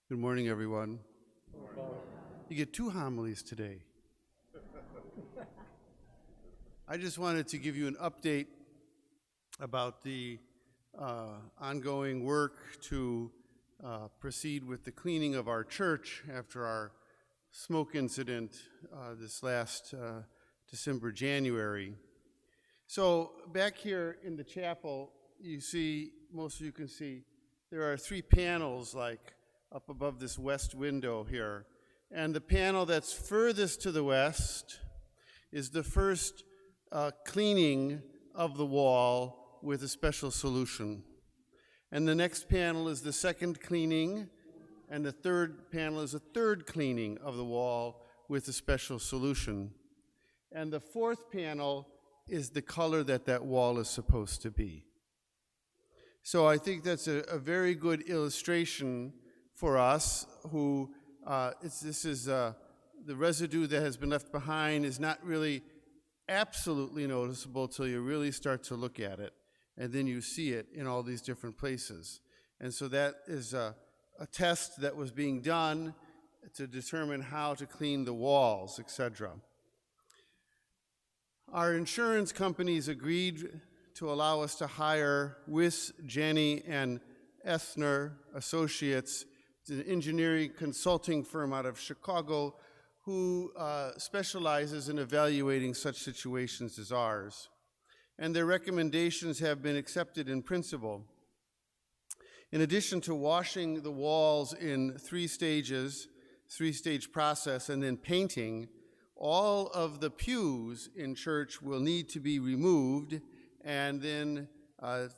Good morning, everyone. You get 2 homilies today. I just wanted to give you an update about the ongoing work to proceed with the cleaning of our church after our smoke incident this last December, January. So back here in the chapel, you see, most of you can see, there are 3 panels like up above this west window here. And the panel that's furthest to the west is the first cleaning of the wall with a special solution. And the next panel is the second cleaning, and the third panel is a third cleaning of the wall with a special solution. And the fourth panel is the color that wall is supposed to be. So I think that's a very good illustration for us who, the residue that has been left behind is not really absolutely noticeable till you really start to look at it, and then you see it in all these different places. And so that is a test that was being done to determine how to clean the walls, etc. Our insurance companies agreed to allow us to hire Wiss, Jenny, and Essner Associates, an engineering consulting firm out of Chicago who specializes in evaluating such situations as ours. And their recommendations have been accepted in principle. In addition to washing the walls in 3 stages, 3-stage process, and then painting, all of the pews in church will need to be removed and then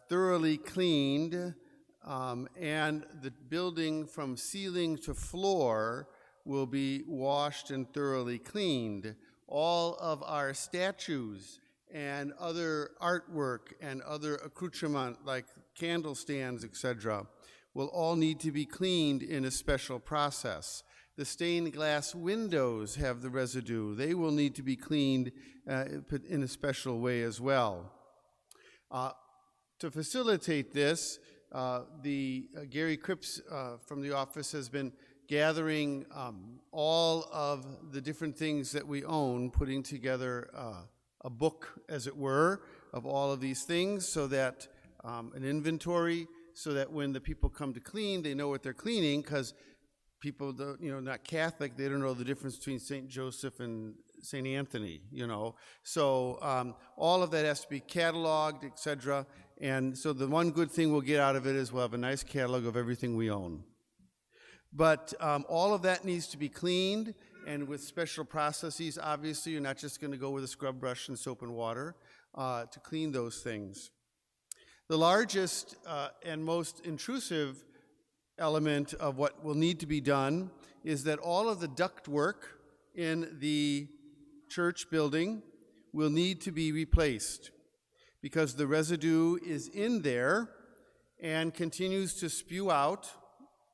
thoroughly cleaned, and the building from ceiling to floor will be washed and thoroughly cleaned. All of our statues and other artwork and other accoutrement like candle stands, etc., will all need to be cleaned in a special process. The stained glass windows have the residue. They will need to be cleaned in a special way as well. To facilitate this, Gary Cripps from the office has been gathering all of the different things that we own, putting together a book, as it were, of all of these things, so that an inventory, so that when the people come to clean, they know what they're cleaning, because people, not Catholic, they don't know the difference between St. Joseph and St. Anthony, So all of that has to be cataloged, etc. And so the one good thing we'll get out of it is we'll have a nice catalog of everything we own. But all of that needs to be cleaned, and with special processes. Obviously, you're not just going to go with a scrub brush and soap and water to clean those things. The largest and most intrusive element of what will need to be done is that all of the duct work in the church building will need to be replaced, because the residue is in there and continues to spew out.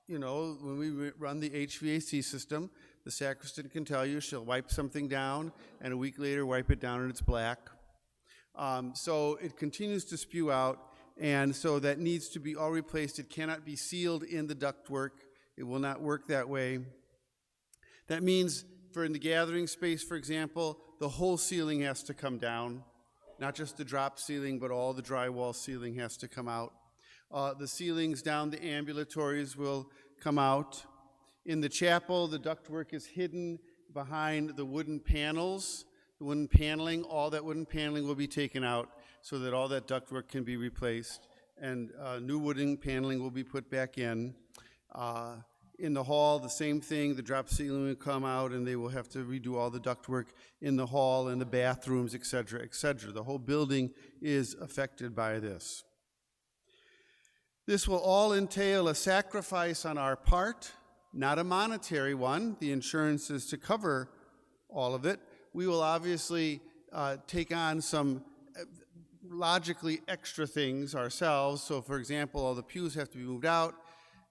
When we run the HVAC system, the sacristan can tell you she'll wipe something down, and a week later wipe it down and it's black. So it continues to spew out, and so that needs to be all replaced. It cannot be sealed in the ductwork. It will not work that way. That means in the gathering space, for example, the whole ceiling has to come down. Not just the drop ceiling, but all the drywall ceiling has to come out. The ceilings down the ambulatories will come out. In the chapel, the ductwork is hidden behind the wooden panels, the wooden paneling. All that wooden paneling will be taken out so that all that ductwork can be replaced, and new wooden paneling will be put back in. In the hall, the same thing. The drop ceiling will come out, and they will have to redo all the ductwork in the hall and the bathrooms, etc., etc. The whole building is affected by this. This will all entail a sacrifice on our part, not a monetary one. The insurance is to cover all of it. We will obviously take on some logically extra things ourselves. So, for example, all the pews have to be moved out.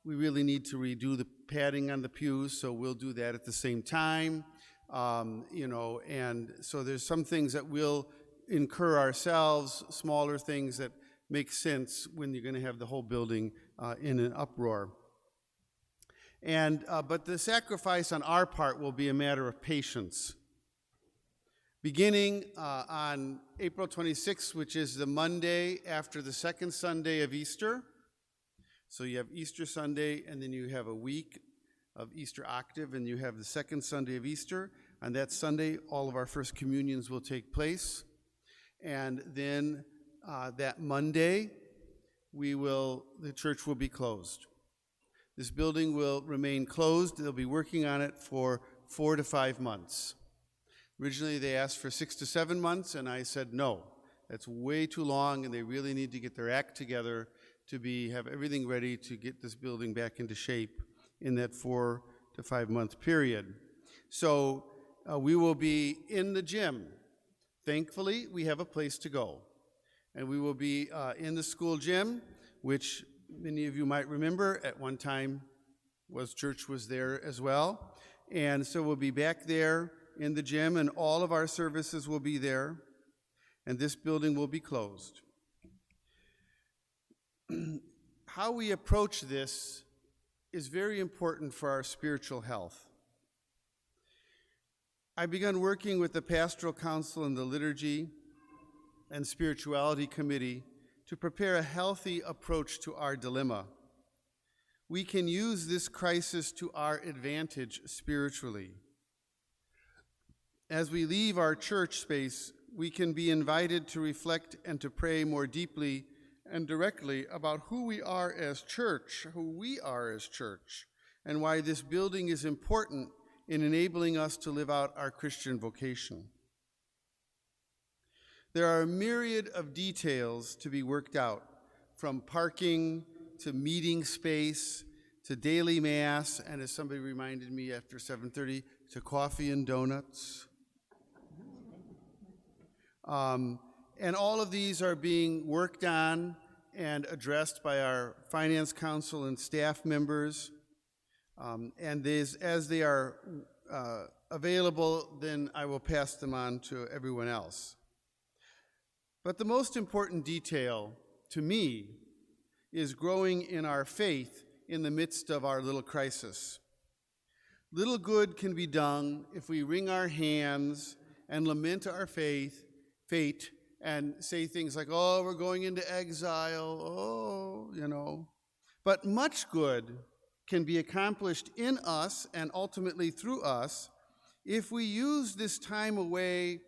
We really need to redo the padding on the pews, so we'll do that at the same time. And so there's some things that we'll incur ourselves, smaller things that make sense when you're going to have the whole building in an uproar. But the sacrifice on our part will be a matter of patience. Beginning on April 26th, which is the Monday after the second Sunday of Easter. So you have Easter Sunday, and then you have a week of Easter octave, and you have the second Sunday of Easter. On that Sunday, all of our first communions will take place. And then that Monday, the church will be closed. This building will remain closed. They'll be working on it for 4 to 5 months. Originally, they asked for 6 to 7 months, and I said no. That's way too long, and they really need to get their act together to have everything ready to get this building back into shape in that 4 to 5 month period. So we will be in the gym. Thankfully, we have a place to go. And we will be in the school gym, which many of you might remember at one time church was there as well. And so we'll be back there in the gym, and all of our services will be there, and this building will be closed. How we approach this is very important for our spiritual health. I began working with the Pastoral Council and the Liturgy and Spirituality Committee to prepare a healthy approach to our dilemma. We can use this crisis to our advantage spiritually. As we leave our church space, we can be invited to reflect and to pray more deeply and directly about who we are as church, and why this building is important in enabling us to live out our Christian vocation. There are a myriad of details to be worked out, from parking to meeting space to daily mass, and as somebody reminded me after 7:30, to coffee and donuts. And all of these are being worked on and addressed by our finance council and staff members. And as they are available, then I will pass them on to everyone else. But the most important detail to me is growing in our faith in the midst of our little crisis. Little good can be done if we wring our hands and lament our fate and say things like, oh, we're going into exile, But much good can be accomplished in us and ultimately through us if we use this time away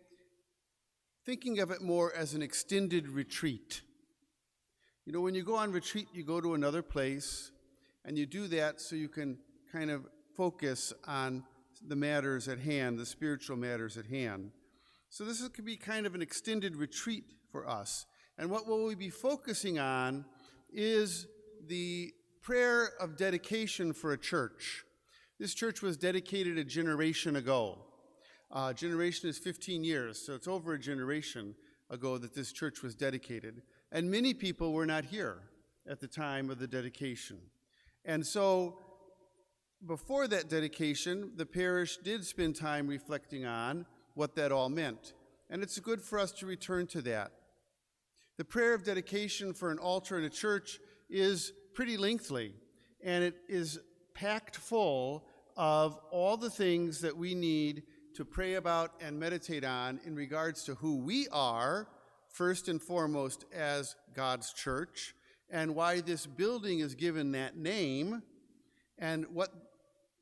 thinking of it more as an extended retreat. When you go on retreat, you go to another place, and you do that so you can kind of focus on the matters at hand, the spiritual matters at hand. So this could be kind of an extended retreat for us. And what will we be focusing on is the prayer of dedication for a church. This church was dedicated a generation ago. Generation is 15 years, so it's over a generation ago that this church was dedicated. And many people were not here at the time of the dedication. And so before that dedication, the parish did spend time reflecting on what that all meant. And it's good for us to return to that. The prayer of dedication for an altar in a church is pretty lengthy, and it is packed full of all the things that we need to pray about and meditate on in regards to who we are, first and foremost, as God's church, and why this building is given that name, and what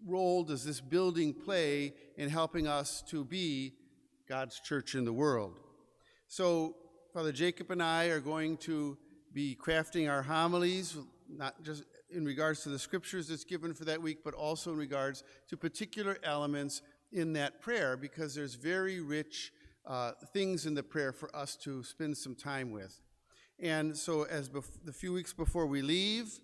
role does this building play in helping us to be God's church in the world. So Father Jacob and I are going to be crafting our homilies, not just in regards to the scriptures that's given for that week, but also in regards to particular elements in that prayer, because there's very rich things in the prayer for us to spend some time with. And so as the few weeks before we leave,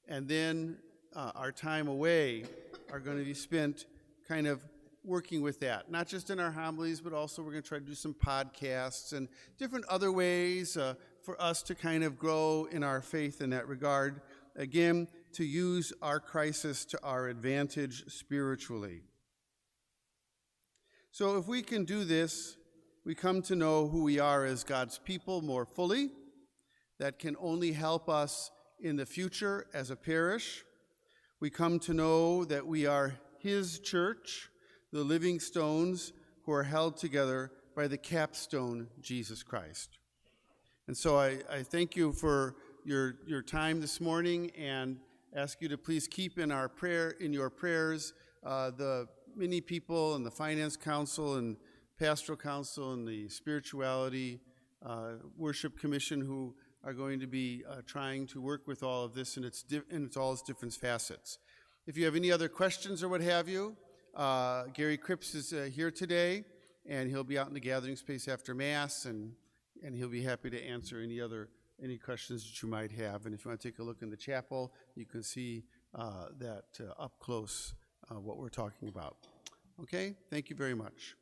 and then our time away are going to be spent kind of working with that, not just in our homilies, but also we're going to try to do some podcasts and different other ways for us to kind of grow in our faith in that regard. Again, to use our crisis to our advantage spiritually. So if we can do this, we come to know who we are as God's people more fully. That can only help us in the future as a parish. We come to know that we are his church, the living stones who are held together by the capstone, Jesus Christ. And so I thank you for your time this morning and ask you to please keep in your prayers the many people in the Finance Council and Pastoral Council and the Spirituality Worship Commission who are going to be trying to work with all of this in all its different facets. If you have any other questions or what have you, Gary Cripps is here today, and he'll be out in the gathering space after Mass, and he'll be happy to answer any questions that you might have. And if you want to take a look in the chapel, you can see that up close what we're talking about. Okay, thank you very much.